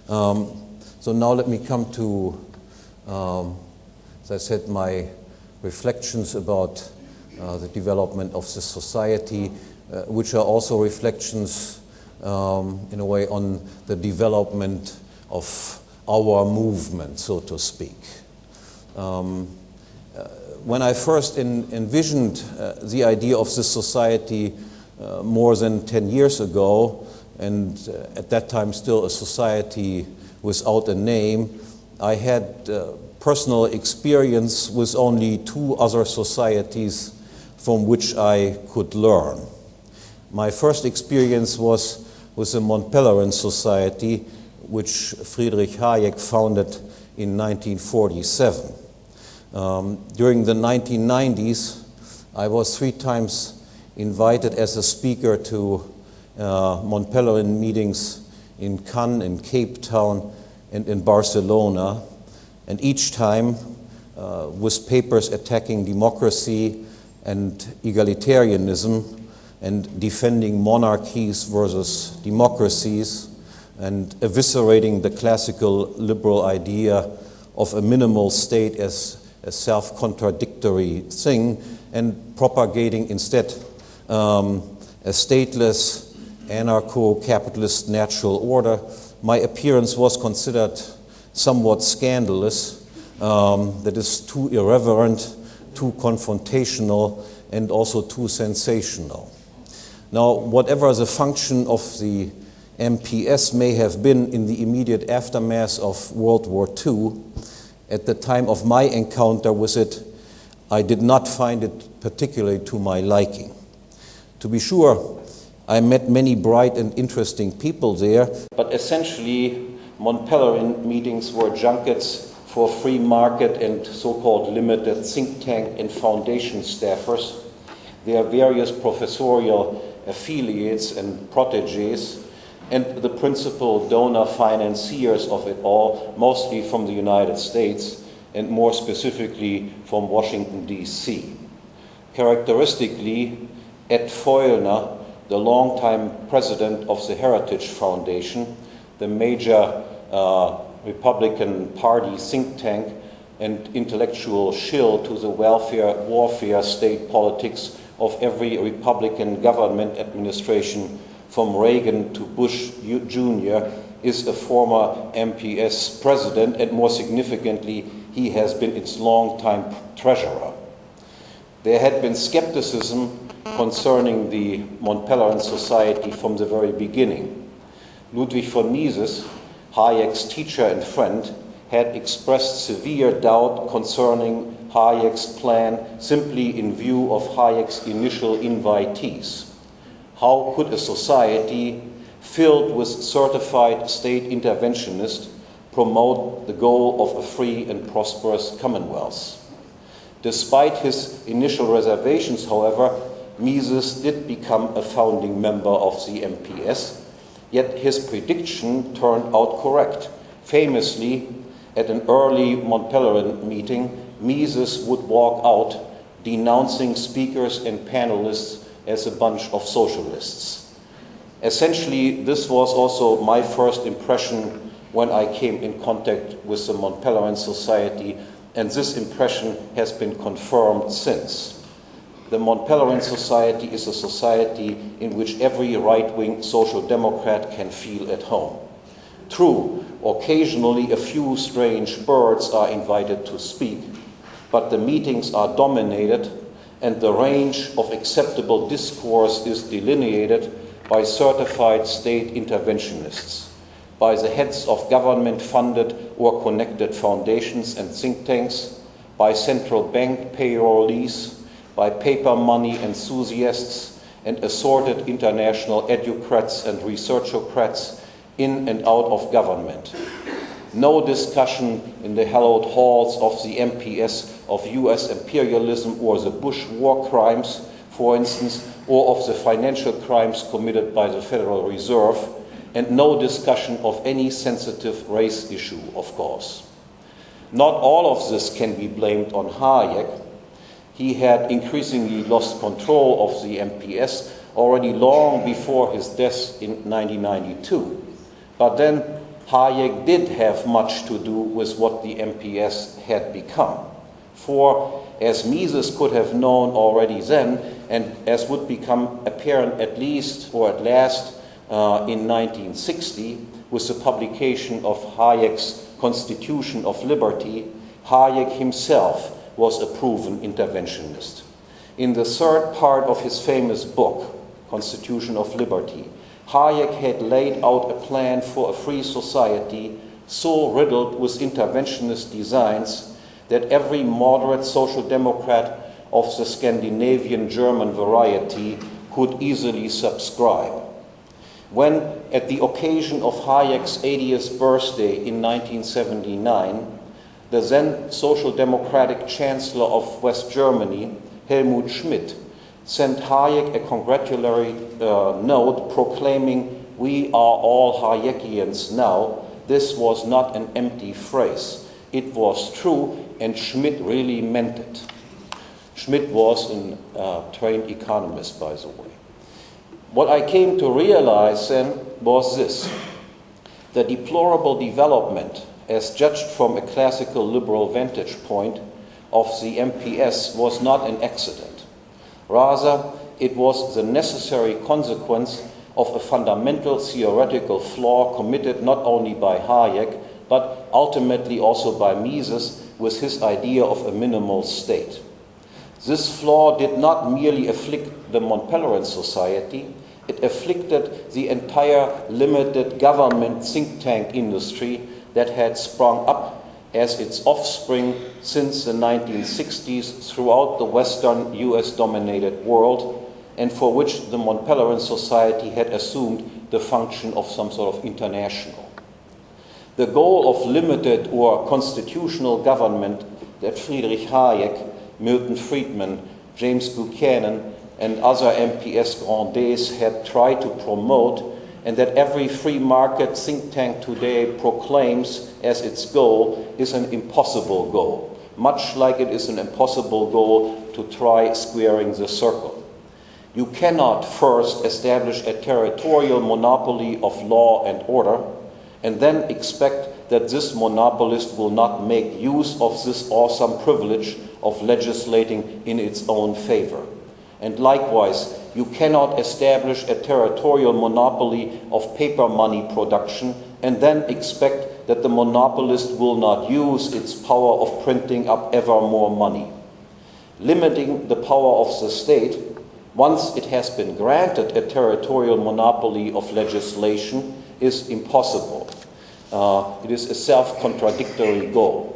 So now let me come to, as I said, my reflections about the development of this society, which are also reflections, in a way, on the development of our movement, so to speak. When I first envisioned the idea of this society more than 10 years ago, and at that time still a society without a name, I had personal experience with only two other societies from which I could learn. My first experience was with the Mont Pelerin Society, which Friedrich Hayek founded in 1947. During the 1990s, I was 3 times invited as a speaker to Mont Pelerin meetings in Cannes, in Cape Town, and in Barcelona, and each time with papers attacking democracy and egalitarianism and defending monarchies versus democracies and eviscerating the classical liberal idea of a minimal state as a self-contradictory thing and propagating instead a stateless, anarcho-capitalist natural order. My appearance was considered somewhat scandalous, that is too irreverent, too confrontational, and also too sensational. Now, whatever the function of the MPS may have been in the immediate aftermath of World War II, at the time of my encounter with it, I did not find it particularly to my liking. To be sure, I met many bright and interesting people there, but essentially Mont Pelerin meetings were junkets for free market and so-called limited think tank and foundation staffers, their various professorial affiliates and proteges, and the principal donor financiers of it all, mostly from the United States and more specifically from Washington, D.C. Characteristically, Ed Foylner, the longtime president of the Heritage Foundation, the major Republican Party think tank and intellectual shill to the welfare, warfare state politics of every Republican government administration from Reagan to Bush Jr., is a former MPS president, and more significantly, he has been its longtime treasurer. There had been skepticism concerning the Mont Pelerin Society from the very beginning. Ludwig von Mises, Hayek's teacher and friend, had expressed severe doubt concerning Hayek's plan simply in view of Hayek's initial invitees. How could a society filled with certified state interventionists promote the goal of a free and prosperous commonwealth? Despite his initial reservations, however, Mises did become a founding member of the MPS, yet his prediction turned out correct. Famously, at an early Mont Pelerin meeting, Mises would walk out denouncing speakers and panelists as a bunch of socialists. Essentially, this was also my first impression when I came in contact with the Mont Pelerin Society, and this impression has been confirmed since. The Mont Pelerin Society is a society in which every right-wing social democrat can feel at home. True, occasionally a few strange birds are invited to speak, but the meetings are dominated and the range of acceptable discourse is delineated by certified state interventionists, by the heads of government-funded or connected foundations and think tanks, by central bank payrollees, by paper money enthusiasts, and assorted international educrats and researchocrats in and out of government. No discussion in the hallowed halls of the MPS of US imperialism or the Bush war crimes, for instance, or of the financial crimes committed by the Federal Reserve, and no discussion of any sensitive race issue, of course. Not all of this can be blamed on Hayek. He had increasingly lost control of the MPS already long before his death in 1992. But then Hayek did have much to do with what the MPS had become. For, as Mises could have known already then, and as would become apparent at least or at last in 1960, with the publication of Hayek's Constitution of Liberty, Hayek himself was a proven interventionist. In the third part of his famous book, Constitution of Liberty, Hayek had laid out a plan for a free society so riddled with interventionist designs that every moderate social democrat of the Scandinavian German variety could easily subscribe. When, at the occasion of Hayek's 80th birthday in 1979, the then Social Democratic Chancellor of West Germany, Helmut Schmidt, sent Hayek a congratulatory note proclaiming, "We are all Hayekians now," this was not an empty phrase. It was true, and Schmidt really meant it. Schmidt was a trained economist, by the way. What I came to realize then was this: the deplorable development, as judged from a classical liberal vantage point, of the MPS was not an accident. Rather, it was the necessary consequence of a fundamental theoretical flaw committed not only by Hayek, but ultimately also by Mises with his idea of a minimal state. This flaw did not merely afflict the Mont Pelerin Society, it afflicted the entire limited government think tank industry that had sprung up as its offspring since the 1960s throughout the Western US-dominated world, and for which the Mont Pelerin Society had assumed the function of some sort of international. The goal of limited or constitutional government that Friedrich Hayek, Milton Friedman, James Buchanan, and other MPS grandees had tried to promote, and that every free market think tank today proclaims as its goal, is an impossible goal, much like it is an impossible goal to try squaring the circle. You cannot first establish a territorial monopoly of law and order, and then expect that this monopolist will not make use of this awesome privilege of legislating in its own favor. And likewise, you cannot establish a territorial monopoly of paper money production and then expect that the monopolist will not use its power of printing up ever more money. Limiting the power of the state, once it has been granted a territorial monopoly of legislation, is impossible. It is a self-contradictory goal.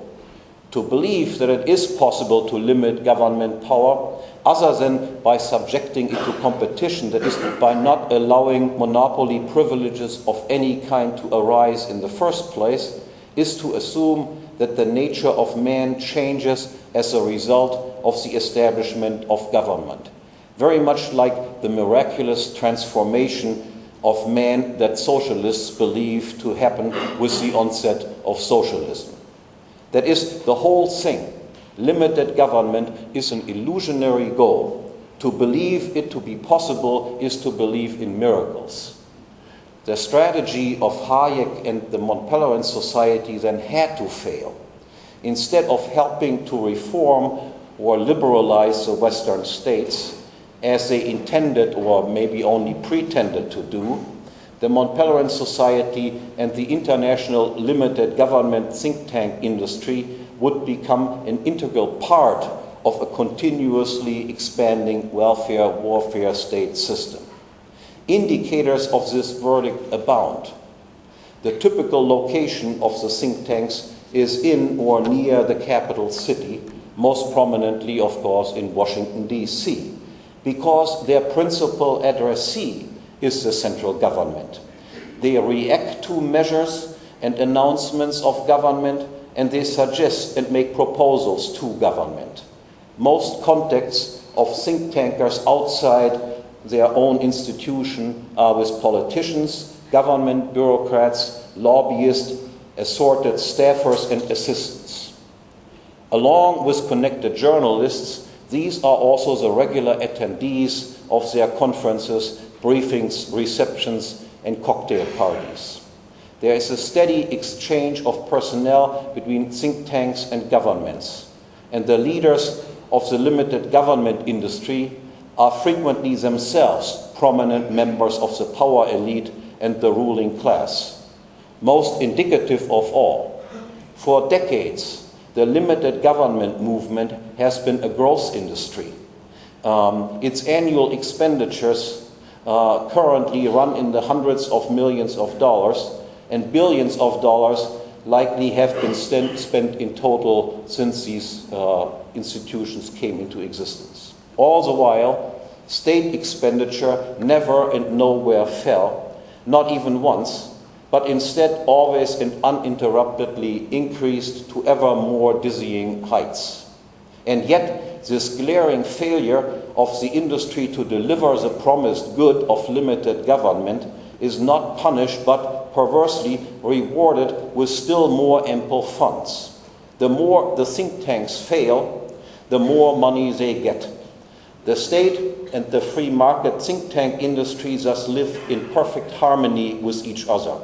To believe that it is possible to limit government power, other than by subjecting it to competition, that is, by not allowing monopoly privileges of any kind to arise in the first place, is to assume that the nature of man changes as a result of the establishment of government. Very much like the miraculous transformation of man that socialists believe to happen with the onset of socialism. That is, the whole thing. Limited government is an illusionary goal. To believe it to be possible is to believe in miracles. The strategy of Hayek and the Mont Pelerin Society then had to fail. Instead of helping to reform or liberalize the Western states, as they intended or maybe only pretended to do, the Mont Pelerin Society and the international limited government think tank industry would become an integral part of a continuously expanding welfare warfare state system. Indicators of this verdict abound. The typical location of the think tanks is in or near the capital city, most prominently, of course, in Washington, D.C., because their principal addressee is the central government. They react to measures and announcements of government, and they suggest and make proposals to government. Most contacts of think tankers outside their own institution are with politicians, government bureaucrats, lobbyists, assorted staffers and assistants. Along with connected journalists, these are also the regular attendees of their conferences, briefings, receptions, and cocktail parties. There is a steady exchange of personnel between think tanks and governments, and the leaders of the limited government industry are frequently themselves prominent members of the power elite and the ruling class. Most indicative of all, for decades, the limited government movement has been a growth industry. Its annual expenditures currently run in the hundreds of millions of dollars, and billions of dollars likely have been spent in total since these institutions came into existence. All the while, state expenditure never and nowhere fell, not even once, but instead always and uninterruptedly increased to ever more dizzying heights. And yet, this glaring failure of the industry to deliver the promised good of limited government is not punished but perversely rewarded with still more ample funds. The more the think tanks fail, the more money they get. The state and the free market think tank industry thus live in perfect harmony with each other.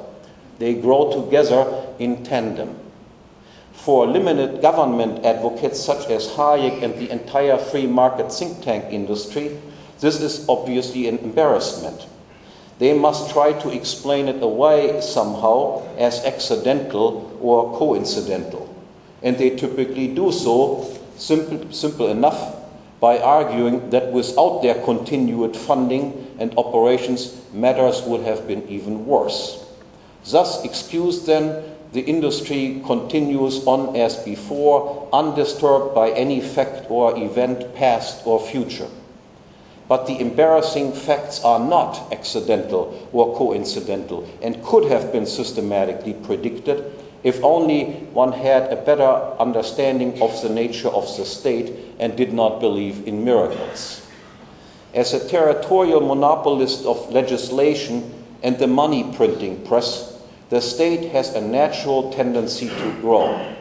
They grow together in tandem. For limited government advocates such as Hayek and the entire free market think tank industry, this is obviously an embarrassment. They must try to explain it away somehow as accidental or coincidental. And they typically do so simple enough by arguing that without their continued funding and operations, matters would have been even worse. Thus excused then, the industry continues on as before, undisturbed by any fact or event, past or future. But the embarrassing facts are not accidental or coincidental and could have been systematically predicted if only one had a better understanding of the nature of the state and did not believe in miracles. As a territorial monopolist of legislation and the money printing press, the state has a natural tendency to grow,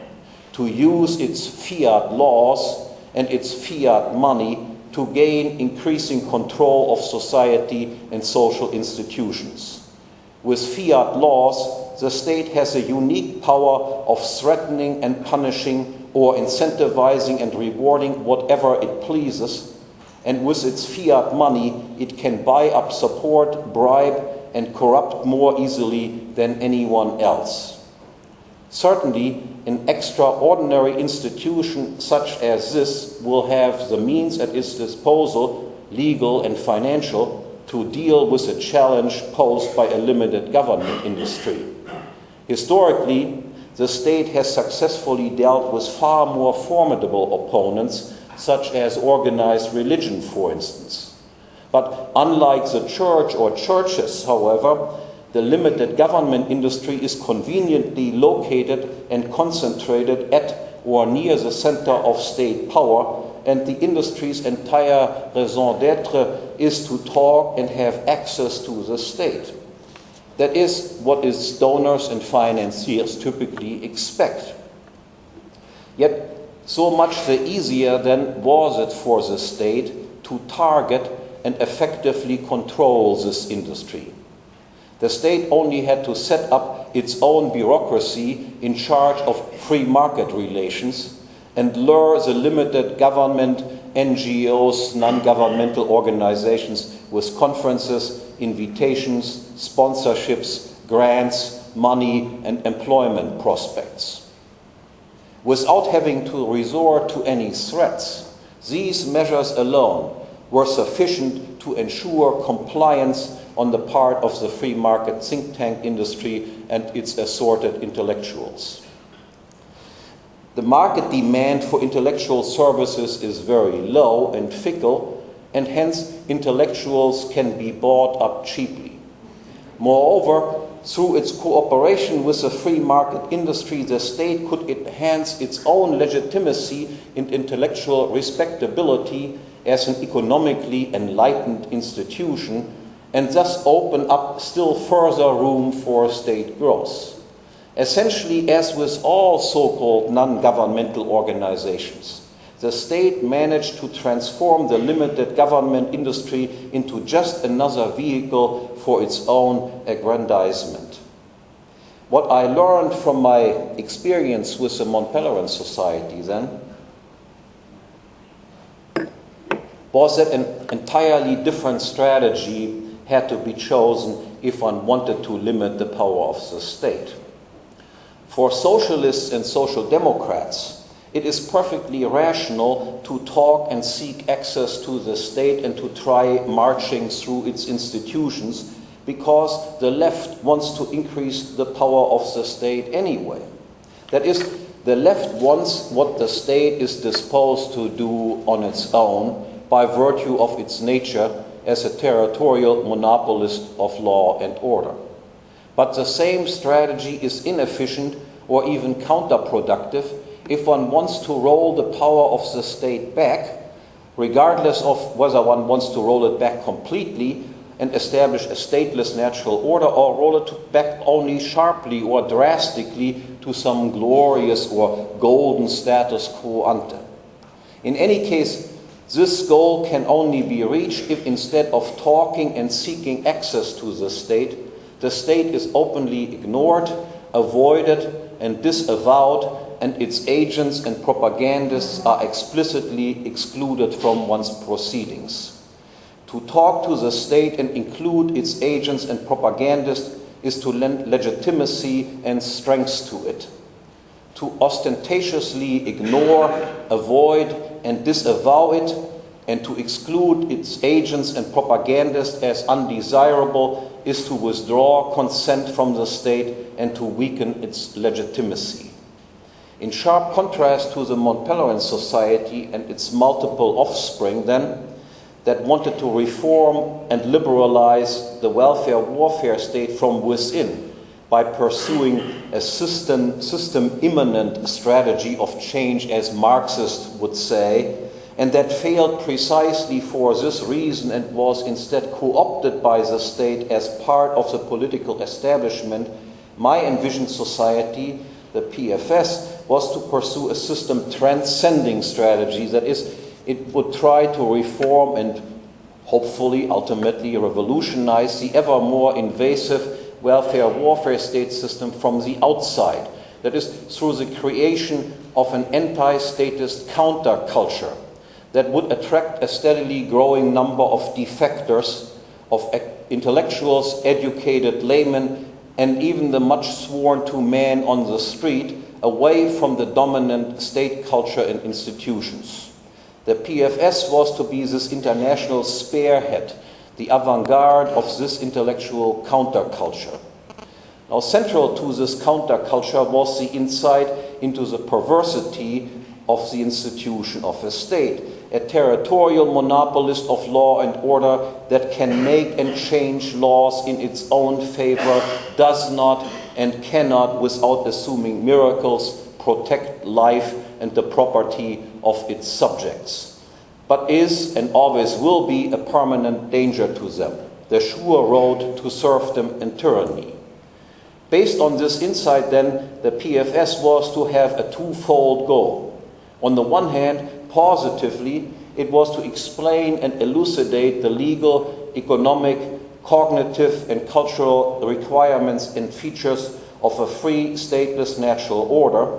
to use its fiat laws and its fiat money to gain increasing control of society and social institutions. With fiat laws, the state has a unique power of threatening and punishing or incentivizing and rewarding whatever it pleases, and with its fiat money, it can buy up support, bribe, and corrupt more easily than anyone else. Certainly, an extraordinary institution such as this will have the means at its disposal, legal and financial, to deal with the challenge posed by a limited government industry. Historically, the state has successfully dealt with far more formidable opponents, such as organized religion, for instance. But unlike the church or churches, however, the limited government industry is conveniently located and concentrated at or near the center of state power, and the industry's entire raison d'etre is to talk and have access to the state. That is what its donors and financiers typically expect. Yet, so much the easier then was it for the state to target and effectively control this industry. The state only had to set up its own bureaucracy in charge of free market relations and lure the limited government, NGOs, non-governmental organizations with conferences, invitations, sponsorships, grants, money, and employment prospects. Without having to resort to any threats, these measures alone were sufficient to ensure compliance on the part of the free market think tank industry and its assorted intellectuals. The market demand for intellectual services is very low and fickle, and hence intellectuals can be bought up cheaply. Moreover, through its cooperation with the free market industry, the state could enhance its own legitimacy and intellectual respectability as an economically enlightened institution, and thus open up still further room for state growth. Essentially, as with all so-called non-governmental organizations, the state managed to transform the limited government industry into just another vehicle for its own aggrandizement. What I learned from my experience with the Mont Pelerin Society then was that an entirely different strategy had to be chosen if one wanted to limit the power of the state. For socialists and social democrats, it is perfectly rational to talk and seek access to the state and to try marching through its institutions, because the left wants to increase the power of the state anyway. That is, the left wants what the state is disposed to do on its own by virtue of its nature as a territorial monopolist of law and order. But the same strategy is inefficient or even counterproductive if one wants to roll the power of the state back, regardless of whether one wants to roll it back completely and establish a stateless natural order, or roll it back only sharply or drastically to some glorious or golden status quo ante. In any case, this goal can only be reached if, instead of talking and seeking access to the state is openly ignored, avoided, and disavowed, and its agents and propagandists are explicitly excluded from one's proceedings. To talk to the state and include its agents and propagandists is to lend legitimacy and strength to it. To ostentatiously ignore, avoid, and disavow it, and to exclude its agents and propagandists as undesirable, is to withdraw consent from the state and to weaken its legitimacy. In sharp contrast to the Mont Pelerin Society and its multiple offspring, then, that wanted to reform and liberalize the welfare warfare state from within by pursuing a system-immanent strategy of change, as Marxists would say, and that failed precisely for this reason and was instead co-opted by the state as part of the political establishment, my envisioned society, the PFS, was to pursue a system transcending strategy. That is, it would try to reform and hopefully ultimately revolutionize the ever more invasive welfare warfare state system from the outside. That is, through the creation of an anti-statist counterculture that would attract a steadily growing number of defectors, of intellectuals, educated laymen, and even the much sworn to man on the street, away from the dominant state culture and institutions. The PFS was to be this international spearhead, the avant-garde of this intellectual counterculture. Now, central to this counterculture was the insight into the perversity of the institution of a state, a territorial monopolist of law and order that can make and change laws in its own favor, does not and cannot, without assuming miracles, protect life and the property of its subjects, but is and always will be a permanent danger to them, the sure road to serfdom and tyranny. Based on this insight, then, the PFS was to have a twofold goal. On the one hand, positively, it was to explain and elucidate the legal, economic, cognitive, and cultural requirements and features of a free, stateless natural order.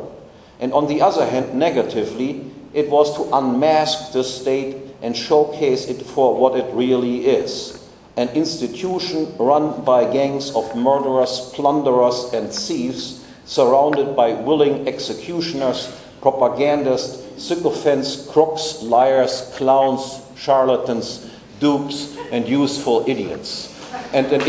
And on the other hand, negatively, it was to unmask the state and showcase it for what it really is: an institution run by gangs of murderers, plunderers, and thieves, surrounded by willing executioners, propagandists, sycophants, crooks, liars, clowns, charlatans, dupes, and useful idiots. And an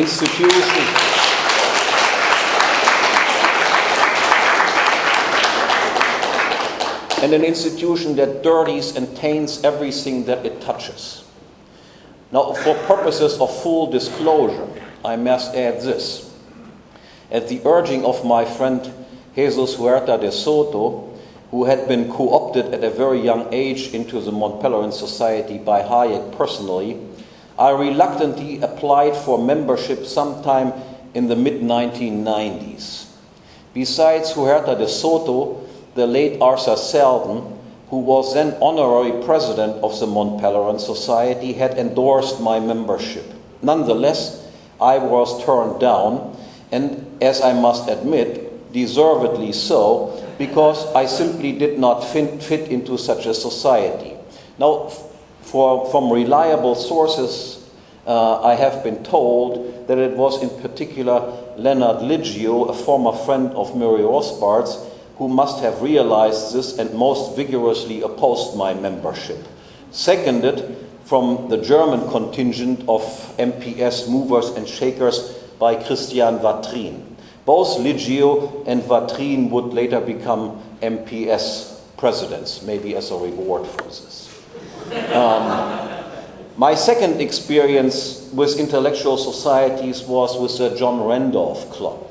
institution that dirties and taints everything that it touches. Now, for purposes of full disclosure, I must add this. At the urging of my friend Jesus Huerta de Soto, who had been co-opted at a very young age into the Mont Pelerin Society by Hayek personally, I reluctantly applied for membership sometime in the mid-1990s. Besides Huerta de Soto, the late Arthur Selden, who was then honorary president of the Mont Pelerin Society, had endorsed my membership. Nonetheless, I was turned down, and as I must admit, deservedly so, because I simply did not fit into such a society. Now, from reliable sources, I have been told that it was in particular Leonard Liggio, a former friend of Murray Rothbard's, who must have realized this and most vigorously opposed my membership. Seconded from the German contingent of MPS movers and shakers by Christian Vatrin. Both Liggio and Vatrin would later become MPS presidents, maybe as a reward for this. My second experience with intellectual societies was with the John Randolph Club,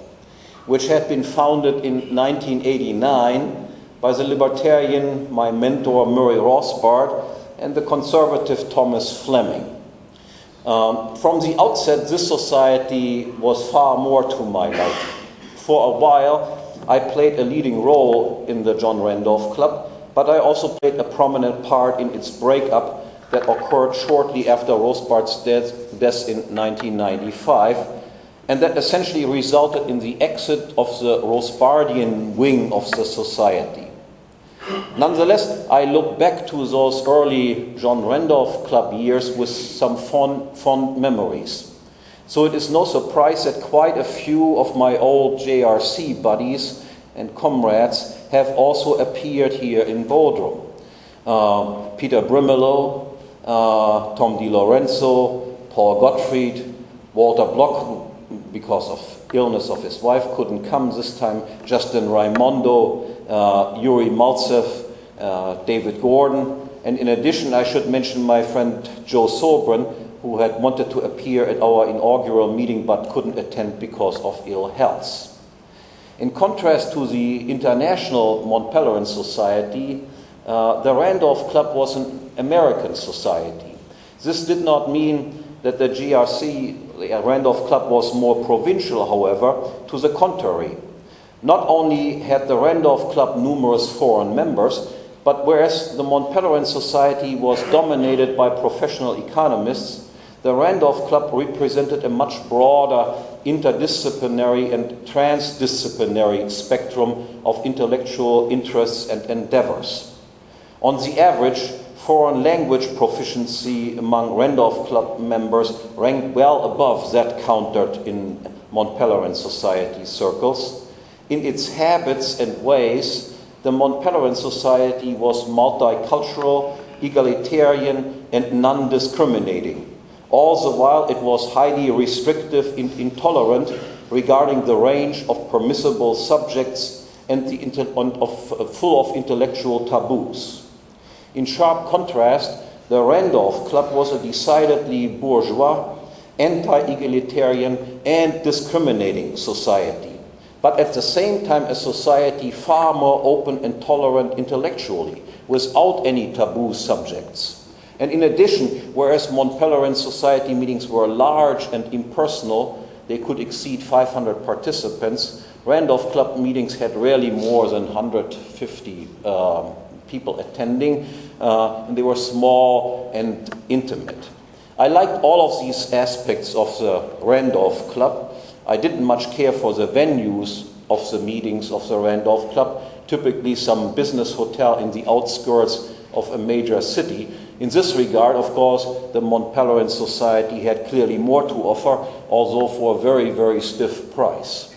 which had been founded in 1989 by the libertarian, my mentor, Murray Rothbard, and the conservative Thomas Fleming. From the outset, this society was far more to my liking. For a while, I played a leading role in the John Randolph Club, but I also played a prominent part in its breakup that occurred shortly after Rothbard's death in 1995, and that essentially resulted in the exit of the Rothbardian wing of the society. Nonetheless, I look back to those early John Randolph Club years with some fond memories. So it is no surprise that quite a few of my old JRC buddies and comrades have also appeared here in Bodrum. Peter Brimelow, Tom DiLorenzo, Paul Gottfried, Walter Block, who, because of illness of his wife, couldn't come this time, Justin Raimondo, Yuri Maltsev, David Gordon, and in addition I should mention my friend Joe Sobran, who had wanted to appear at our inaugural meeting but couldn't attend because of ill health. In contrast to the International Mont Pelerin Society, the Randolph Club was an American society. This did not mean that the GRC, the Randolph Club, was more provincial, however. To the contrary. Not only had the Randolph Club numerous foreign members, but whereas the Mont Pelerin Society was dominated by professional economists, the Randolph Club represented a much broader interdisciplinary and transdisciplinary spectrum of intellectual interests and endeavors. On the average, foreign language proficiency among Randolph Club members ranked well above that countered in Mont Pelerin Society circles. In its habits and ways, the Mont Pelerin Society was multicultural, egalitarian, and non-discriminating. All the while, it was highly restrictive and intolerant regarding the range of permissible subjects and full of intellectual taboos. In sharp contrast, the Randolph Club was a decidedly bourgeois, anti-egalitarian, and discriminating society, but at the same time a society far more open and tolerant intellectually, without any taboo subjects. And in addition, whereas Mont Pelerin Society meetings were large and impersonal, they could exceed 500 participants, Randolph Club meetings had rarely more than 150 people attending, and they were small and intimate. I liked all of these aspects of the Randolph Club. I didn't much care for the venues of the meetings of the Randolph Club, typically some business hotel in the outskirts of a major city. In this regard, of course, the Mont Pelerin Society had clearly more to offer, although for a very, very stiff price.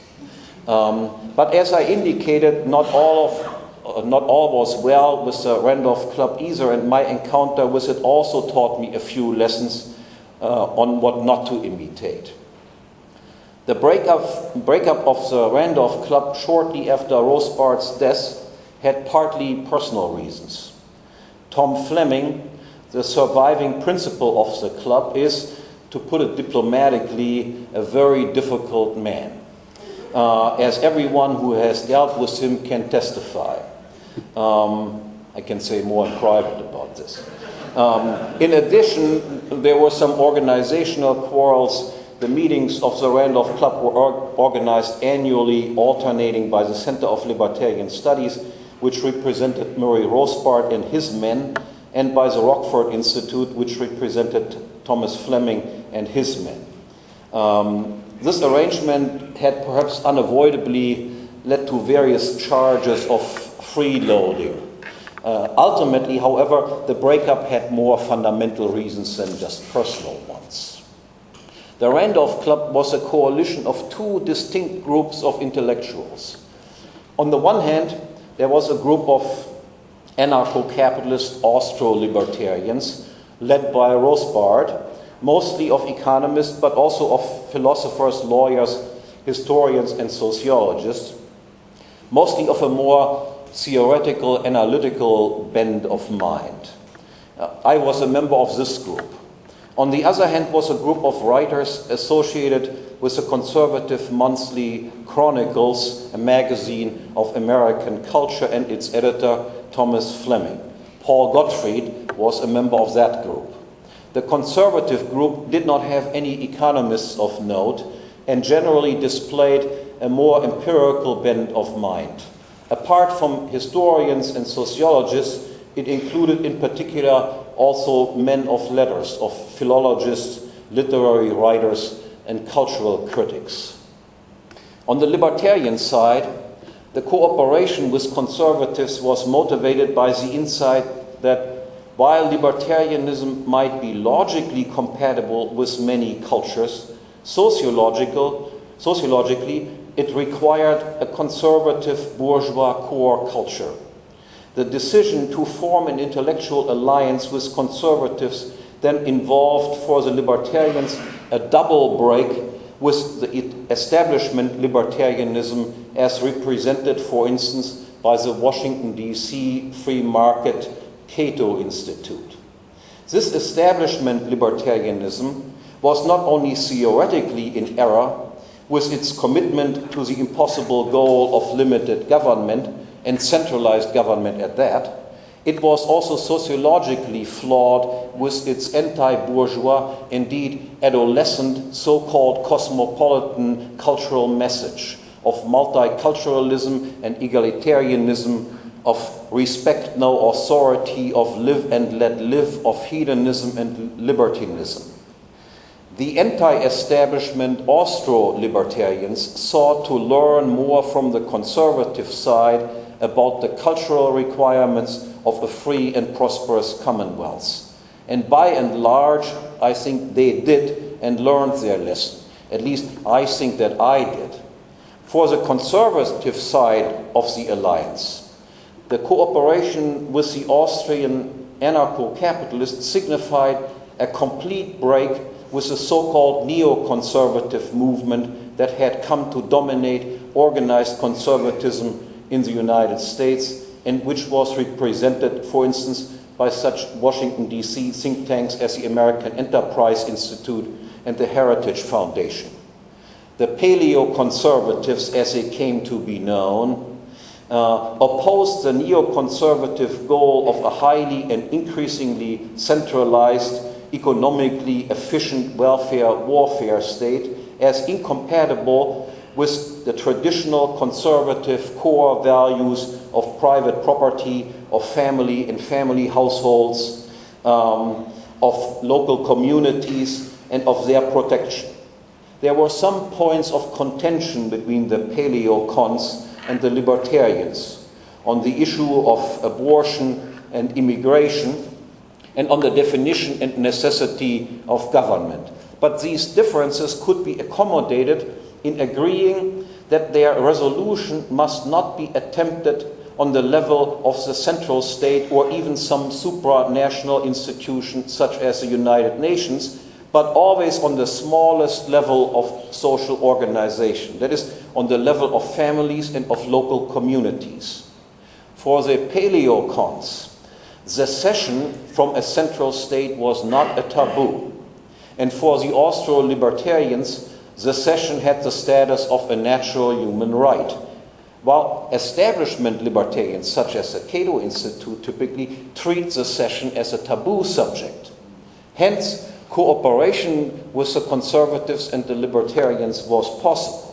But as I indicated, not all was well with the Randolph Club either, and my encounter with it also taught me a few lessons on what not to imitate. The breakup of the Randolph Club shortly after Rothbard's death had partly personal reasons. Tom Fleming, the surviving principal of the club, is, to put it diplomatically, a very difficult man, as everyone who has dealt with him can testify. I can say more in private about this. In addition, there were some organizational quarrels. The meetings of the Randolph Club were organized annually, alternating by the Center of Libertarian Studies, which represented Murray Rothbard and his men, and by the Rockford Institute, which represented Thomas Fleming and his men. This arrangement had perhaps unavoidably led to various charges of freeloading. Ultimately, however, the breakup had more fundamental reasons than just personal ones. The Randolph Club was a coalition of two distinct groups of intellectuals. On the one hand, there was a group of anarcho-capitalist Austro-libertarians led by Rothbard, mostly of economists, but also of philosophers, lawyers, historians, and sociologists, mostly of a more theoretical, analytical bent of mind. I was a member of this group. On the other hand was a group of writers associated with the conservative monthly Chronicles, a magazine of American culture, and its editor, Thomas Fleming. Paul Gottfried was a member of that group. The conservative group did not have any economists of note and generally displayed a more empirical bent of mind. Apart from historians and sociologists, it included in particular also men of letters, of philologists, literary writers, and cultural critics. On the libertarian side, the cooperation with conservatives was motivated by the insight that while libertarianism might be logically compatible with many cultures, sociologically, it required a conservative bourgeois core culture. The decision to form an intellectual alliance with conservatives then involved for the libertarians a double break with the establishment libertarianism as represented, for instance, by the Washington, D.C. free market Cato Institute. This establishment libertarianism was not only theoretically in error with its commitment to the impossible goal of limited government and centralized government at that, it was also sociologically flawed with its anti-bourgeois, indeed adolescent, so-called cosmopolitan cultural message of multiculturalism and egalitarianism, of respect no authority, of live and let live, of hedonism and libertinism. The anti-establishment Austro-libertarians sought to learn more from the conservative side about the cultural requirements of a free and prosperous commonwealth. And by and large, I think they did and learned their lesson. At least I think that I did. For the conservative side of the alliance, the cooperation with the Austrian anarcho-capitalists signified a complete break with the so-called neoconservative movement that had come to dominate organized conservatism in the United States, and which was represented, for instance, by such Washington, D.C. think tanks as the American Enterprise Institute and the Heritage Foundation. The paleo-conservatives, as they came to be known, opposed the neoconservative goal of a highly and increasingly centralized, economically efficient welfare warfare state as incompatible with the traditional conservative core values of private property, of family and family households, of local communities, and of their protection. There were some points of contention between the paleo-cons and the libertarians on the issue of abortion and immigration, and on the definition and necessity of government. But these differences could be accommodated in agreeing that their resolution must not be attempted on the level of the central state or even some supranational institution such as the United Nations, but always on the smallest level of social organization, that is, on the level of families and of local communities. For the paleo-cons, secession from a central state was not a taboo, and for the Austro-libertarians, secession had the status of a natural human right, while establishment libertarians, such as the Cato Institute, typically treat secession as a taboo subject. Hence, cooperation with the conservatives and the libertarians was possible.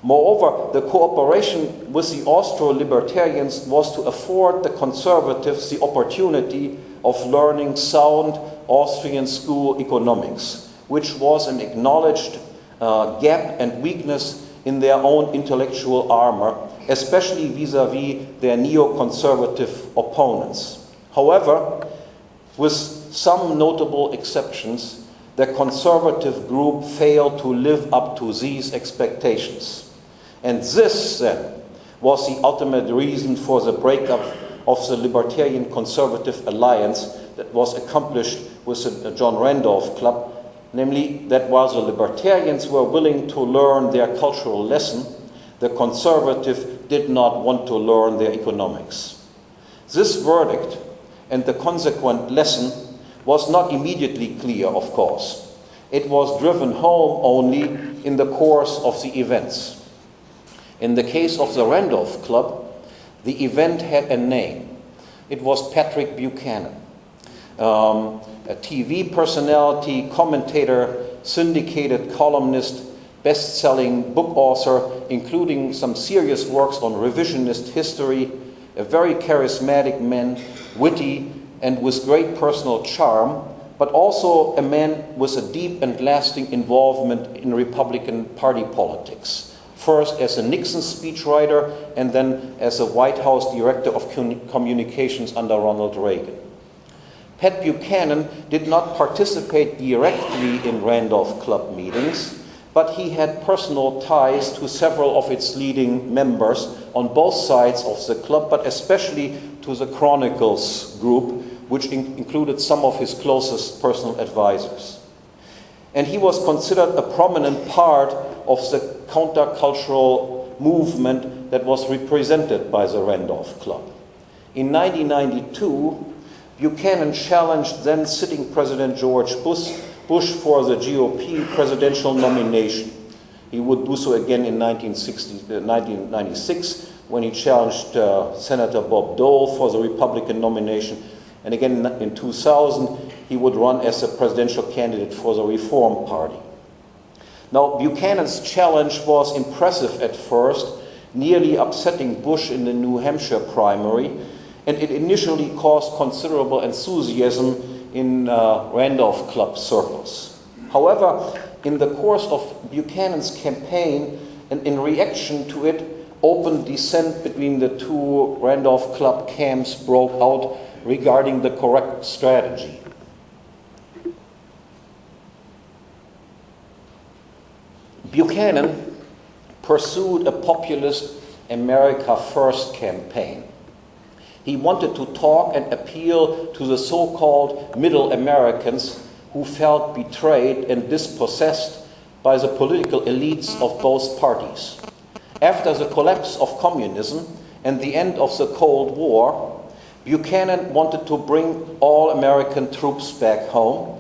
Moreover, the cooperation with the Austro-libertarians was to afford the conservatives the opportunity of learning sound Austrian school economics, which was an acknowledged gap and weakness in their own intellectual armor, especially vis-à-vis their neoconservative opponents. However, with some notable exceptions, the conservative group failed to live up to these expectations. And this, then, was the ultimate reason for the breakup of the Libertarian Conservative Alliance that was accomplished with the John Randolph Club, namely that while the libertarians were willing to learn their cultural lesson, the conservative did not want to learn their economics. This verdict and the consequent lesson was not immediately clear, of course. It was driven home only in the course of the events. In the case of the Randolph Club, the event had a name. It was Patrick Buchanan, a TV personality, commentator, syndicated columnist, best-selling book author, including some serious works on revisionist history, a very charismatic man, witty and with great personal charm, but also a man with a deep and lasting involvement in Republican Party politics. First as a Nixon speechwriter and then as a White House director of communications under Ronald Reagan. Pat Buchanan did not participate directly in Randolph Club meetings, but he had personal ties to several of its leading members on both sides of the club, but especially to the Chronicles group, which included some of his closest personal advisors. And he was considered a prominent part of the countercultural movement that was represented by the Randolph Club. In 1992, Buchanan challenged then sitting President George Bush for the GOP presidential nomination. He would do so again in 1996 when he challenged Senator Bob Dole for the Republican nomination. And again in 2000, he would run as a presidential candidate for the Reform Party. Now, Buchanan's challenge was impressive at first, nearly upsetting Bush in the New Hampshire primary, and it initially caused considerable enthusiasm in Randolph Club circles. However, in the course of Buchanan's campaign, and in reaction to it, open dissent between the two Randolph Club camps broke out regarding the correct strategy. Buchanan pursued a populist America First campaign. He wanted to talk and appeal to the so-called middle Americans who felt betrayed and dispossessed by the political elites of both parties. After the collapse of communism and the end of the Cold War, Buchanan wanted to bring all American troops back home,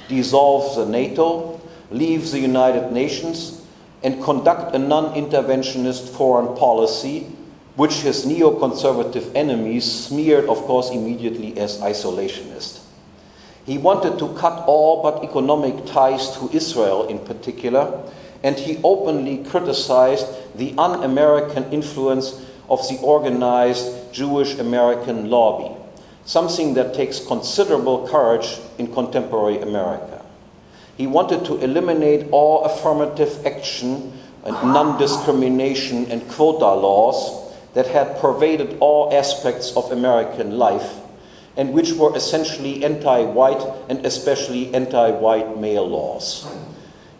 dissolve the NATO, leave the United Nations, and conduct a non-interventionist foreign policy, which his neoconservative enemies smeared, of course, immediately as isolationist. He wanted to cut all but economic ties to Israel in particular, and he openly criticized the un-American influence of the organized Jewish American lobby, something that takes considerable courage in contemporary America. He wanted to eliminate all affirmative action and non-discrimination and quota laws that had pervaded all aspects of American life and which were essentially anti-white and especially anti-white male laws.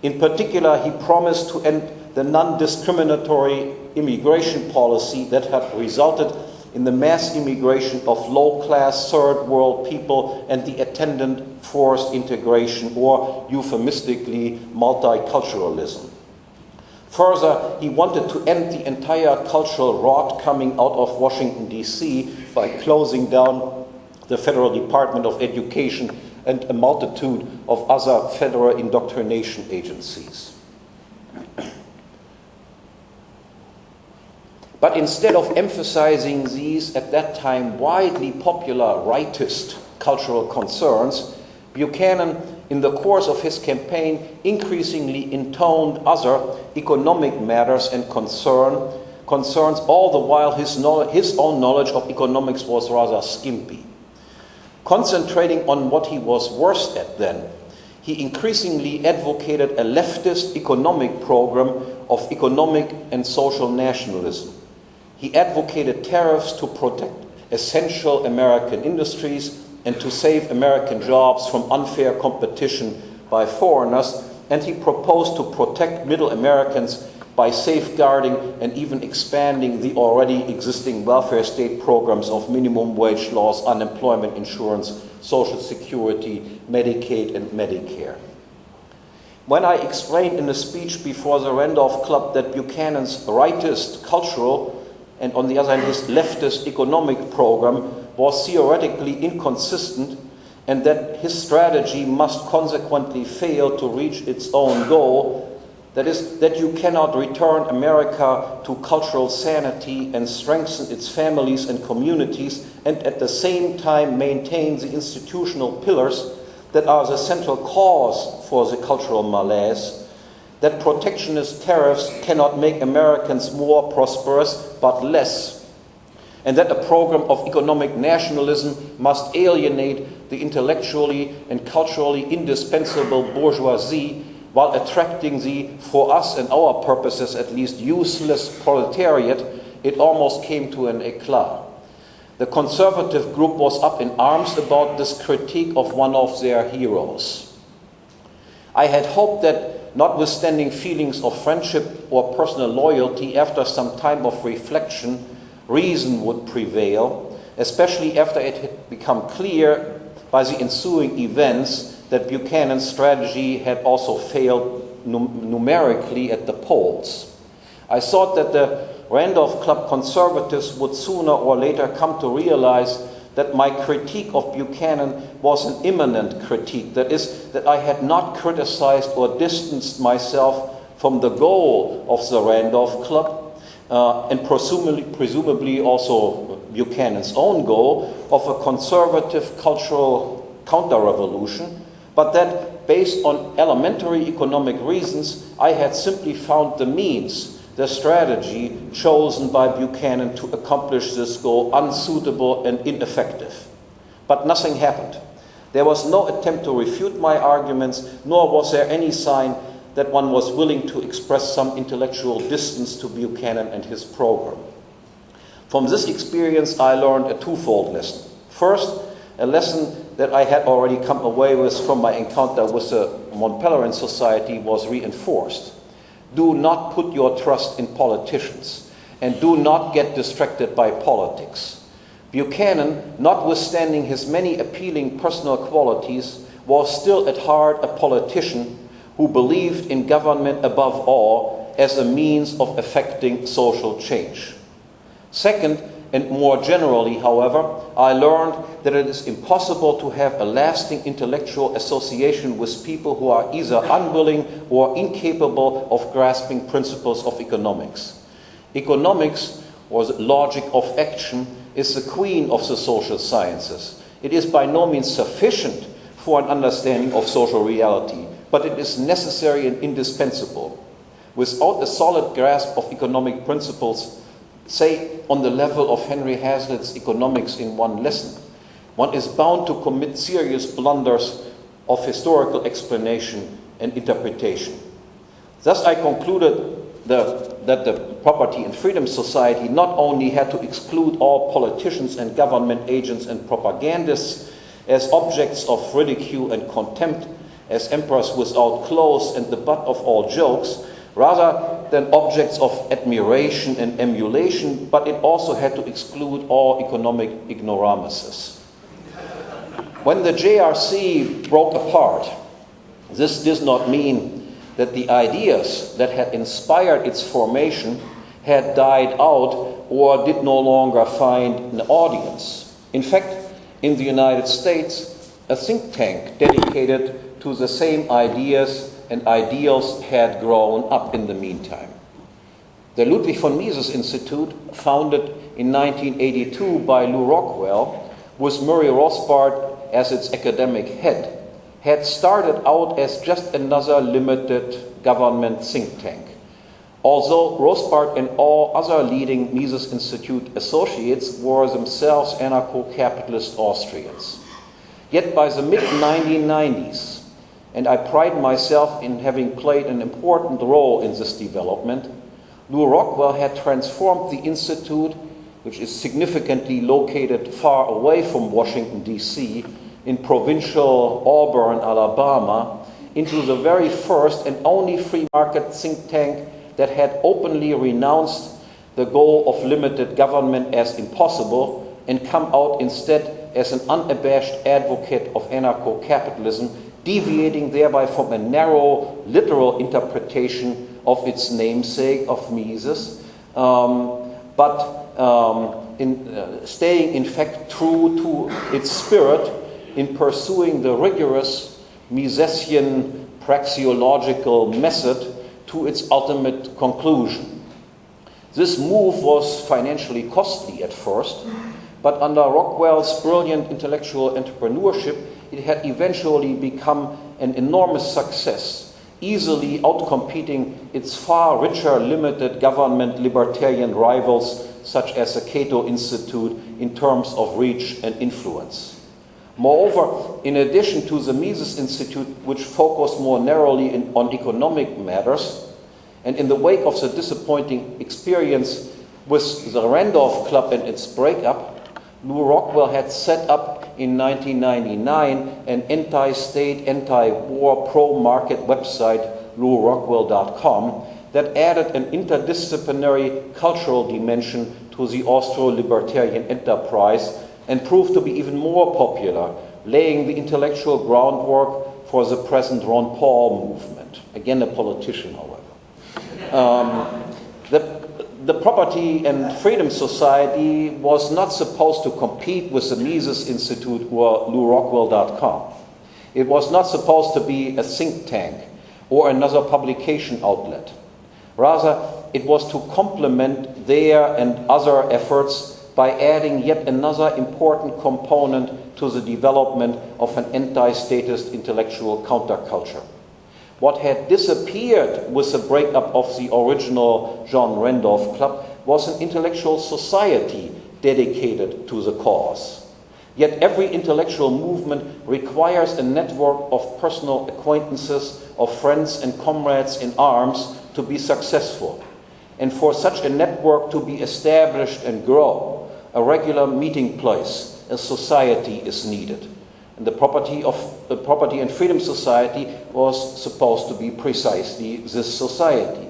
In particular, he promised to end the non-discriminatory immigration policy that had resulted in the mass immigration of low-class third world people and the attendant forced integration, or euphemistically, multiculturalism. Further, he wanted to end the entire cultural rot coming out of Washington, D.C. by closing down the Federal Department of Education and a multitude of other federal indoctrination agencies. But instead of emphasizing these, at that time, widely popular rightist cultural concerns, Buchanan, in the course of his campaign, increasingly intoned other economic matters and concerns, all the while his own knowledge of economics was rather skimpy. Concentrating on what he was worst at then, he increasingly advocated a leftist economic program of economic and social nationalism. He advocated tariffs to protect essential American industries and to save American jobs from unfair competition by foreigners, and he proposed to protect middle Americans by safeguarding and even expanding the already existing welfare state programs of minimum wage laws, unemployment insurance, Social Security, Medicaid, and Medicare. When I explained in a speech before the Randolph Club that Buchanan's rightist cultural and, on the other hand, his leftist economic program was theoretically inconsistent, and that his strategy must consequently fail to reach its own goal, that is, that you cannot return America to cultural sanity and strengthen its families and communities, and at the same time maintain the institutional pillars that are the central cause for the cultural malaise, that protectionist tariffs cannot make Americans more prosperous but less, and that a program of economic nationalism must alienate the intellectually and culturally indispensable bourgeoisie while attracting the, for us and our purposes at least, useless proletariat. It almost came to an eclat. The conservative group was up in arms about this critique of one of their heroes. I had hoped that, notwithstanding feelings of friendship or personal loyalty, after some time of reflection, reason would prevail, especially after it had become clear by the ensuing events that Buchanan's strategy had also failed numerically at the polls. I thought that the Randolph Club conservatives would sooner or later come to realize that my critique of Buchanan was an immanent critique, that is, that I had not criticized or distanced myself from the goal of the Randolph Club, and presumably also Buchanan's own goal of a conservative cultural counter-revolution, but that based on elementary economic reasons, I had simply found the means, the strategy chosen by Buchanan to accomplish this goal unsuitable and ineffective. But nothing happened. There was no attempt to refute my arguments, nor was there any sign that one was willing to express some intellectual distance to Buchanan and his program. From this experience, I learned a twofold lesson. First, a lesson that I had already come away with from my encounter with the Mont Pelerin Society was reinforced. Do not put your trust in politicians, and do not get distracted by politics. Buchanan, notwithstanding his many appealing personal qualities, was still at heart a politician who believed in government above all as a means of effecting social change. Second, and more generally, however, I learned that it is impossible to have a lasting intellectual association with people who are either unwilling or incapable of grasping principles of economics. Economics, or the logic of action, is the queen of the social sciences. It is by no means sufficient for an understanding of social reality, but it is necessary and indispensable. Without a solid grasp of economic principles, say on the level of Henry Hazlitt's Economics in One Lesson, one is bound to commit serious blunders of historical explanation and interpretation. Thus I concluded that the Property and Freedom Society not only had to exclude all politicians and government agents and propagandists as objects of ridicule and contempt, as emperors without clothes and the butt of all jokes, rather than objects of admiration and emulation, but it also had to exclude all economic ignoramuses. When the JRC broke apart, this does not mean that the ideas that had inspired its formation had died out or did no longer find an audience. In fact, in the United States, a think tank dedicated to the same ideas and ideals had grown up in the meantime. The Ludwig von Mises Institute, founded in 1982 by Lew Rockwell, with Murray Rothbard as its academic head, had started out as just another limited government think tank. Although Rothbard and all other leading Mises Institute associates were themselves anarcho-capitalist Austrians. Yet by the mid-1990s, and I pride myself in having played an important role in this development. Lou Rockwell had transformed the Institute, which is significantly located far away from Washington, D.C., in provincial Auburn, Alabama, into the very first and only free market think tank that had openly renounced the goal of limited government as impossible and come out instead as an unabashed advocate of anarcho-capitalism, deviating thereby from a narrow, literal interpretation of its namesake, of Mises, staying in fact true to its spirit in pursuing the rigorous Misesian praxeological method to its ultimate conclusion. This move was financially costly at first, but under Rockwell's brilliant intellectual entrepreneurship, it had eventually become an enormous success, easily outcompeting its far richer limited government libertarian rivals such as the Cato Institute in terms of reach and influence. Moreover, in addition to the Mises Institute, which focused more narrowly on economic matters, and in the wake of the disappointing experience with the Randolph Club and its breakup, Lou Rockwell had set up in 1999 an anti-state, anti-war, pro-market website, lourockwell.com, that added an interdisciplinary cultural dimension to the Austro-libertarian enterprise and proved to be even more popular, laying the intellectual groundwork for the present Ron Paul movement. Again, a politician, however. The Property and Freedom Society was not supposed to compete with the Mises Institute or lourockwell.com. It was not supposed to be a think tank or another publication outlet. Rather, it was to complement their and other efforts by adding yet another important component to the development of an anti-statist intellectual counterculture. What had disappeared with the breakup of the original John Randolph Club was an intellectual society dedicated to the cause. Yet every intellectual movement requires a network of personal acquaintances, of friends and comrades in arms to be successful. And for such a network to be established and grow, a regular meeting place, a society is needed. And the Property and Freedom Society was supposed to be precisely this society.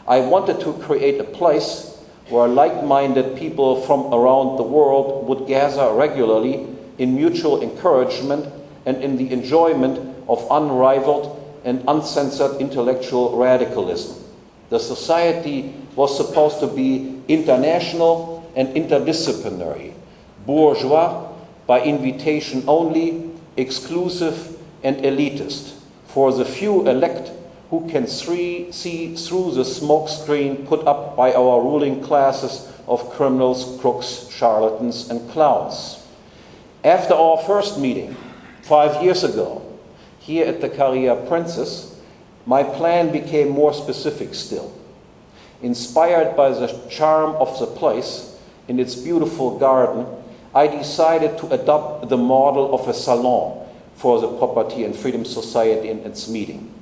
I wanted to create a place where like-minded people from around the world would gather regularly in mutual encouragement and in the enjoyment of unrivaled and uncensored intellectual radicalism. The society was supposed to be international and interdisciplinary, bourgeois by invitation only, exclusive and elitist, for the few elect who can see through the smokescreen put up by our ruling classes of criminals, crooks, charlatans and clowns. After our first meeting 5 years ago, here at the Career Princess, my plan became more specific still. Inspired by the charm of the place, in its beautiful garden, I decided to adopt the model of a salon for the Property and Freedom Society in its meeting.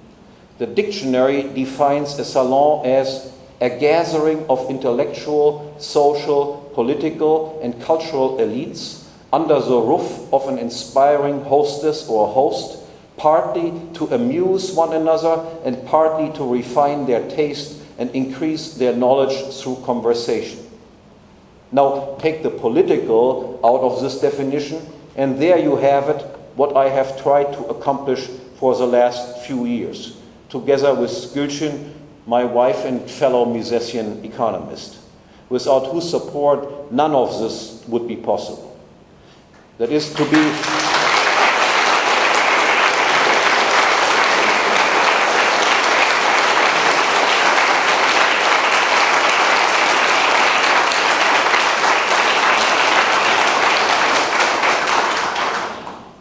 The dictionary defines a salon as a gathering of intellectual, social, political, and cultural elites under the roof of an inspiring hostess or host, partly to amuse one another and partly to refine their taste and increase their knowledge through conversation. Now take the political out of this definition, and there you have it, what I have tried to accomplish for the last few years, together with Gülçin, my wife and fellow Misesian economist, without whose support none of this would be possible. That is to be...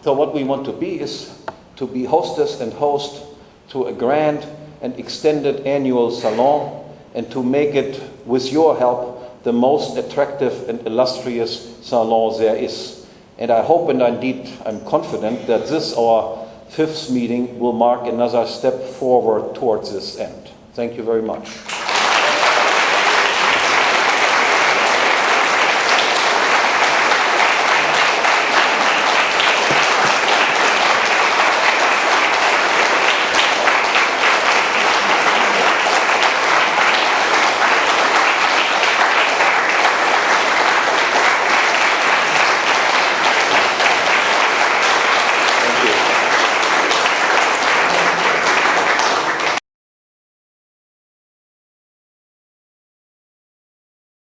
So what we want to be is to be hostess and host to a grand and extended annual salon, and to make it, with your help, the most attractive and illustrious salon there is. And I hope, and indeed I'm confident, that this, our fifth meeting will mark another step forward towards this end. Thank you very much.